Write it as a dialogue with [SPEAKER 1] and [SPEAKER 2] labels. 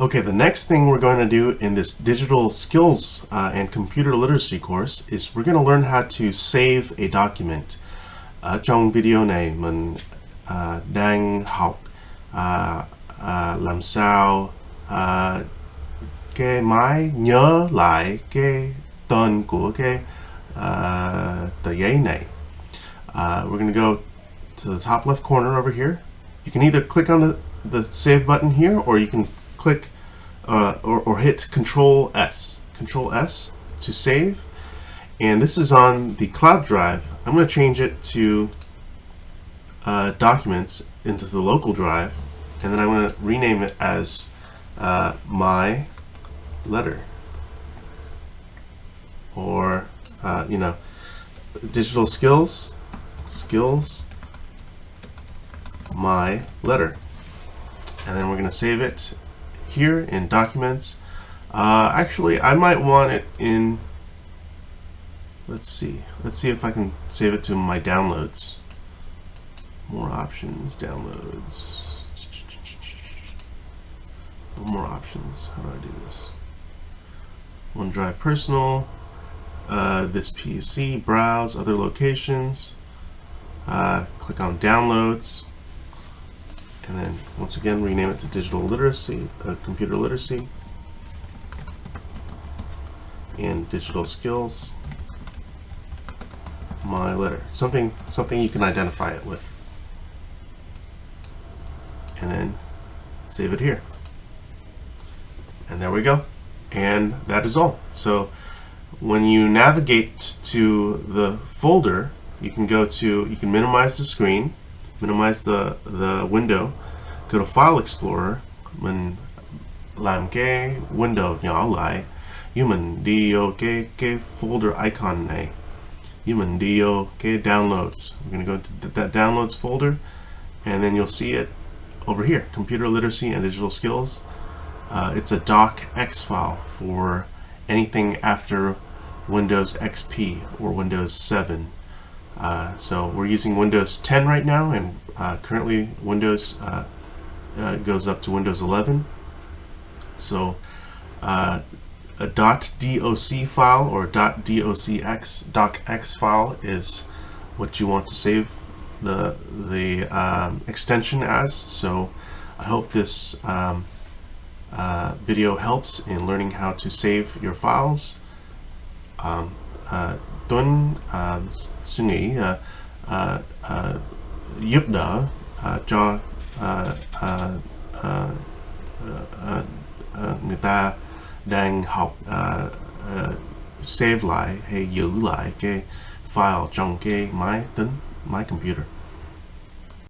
[SPEAKER 1] Okay, the next thing we're going to do in this digital skills and computer literacy course is we're going to learn how to save a document. Trong video này mình đang học làm sao cái máy nhớ lại cái tên của cái tờ giấy này. We're going to go to the top left corner over here. You can either click on the save button here, or you can click or hit Control S. Control S to save. And this is on the cloud drive. I'm going to change it to documents into the local drive, and then I'm going to rename it as my letter, or digital skills my letter. And then we're going to save it here in documents. Actually, I might want it in, let's see if I can save it to my downloads. More options, downloads. More options. How do I do this? OneDrive personal, this PC, browse, other locations, click on downloads, and then once again rename it to digital literacy, computer literacy, and digital skills my letter. Something you can identify it with, and then save it here. And there we go. And that is all. So when you navigate to the folder, you can minimize the screen, minimize the window, go to File Explorer, mình làm cái window nhỏ lại, mình đi vô cái folder icon này, mình đi vô cái downloads. We're going to go into that downloads folder, and then you'll see it over here, computer literacy and digital skills. It's a docx file for anything after Windows XP or Windows 7. So we're using Windows 10 right now, and currently Windows goes up to Windows 11. So a .doc file or .docx file is what you want to save the extension as. So I hope this video helps in learning how to save your files. Tuấn suy nghĩ giúp đỡ cho người ta đang học save lại hay giữ lại cái file trong cái máy computer.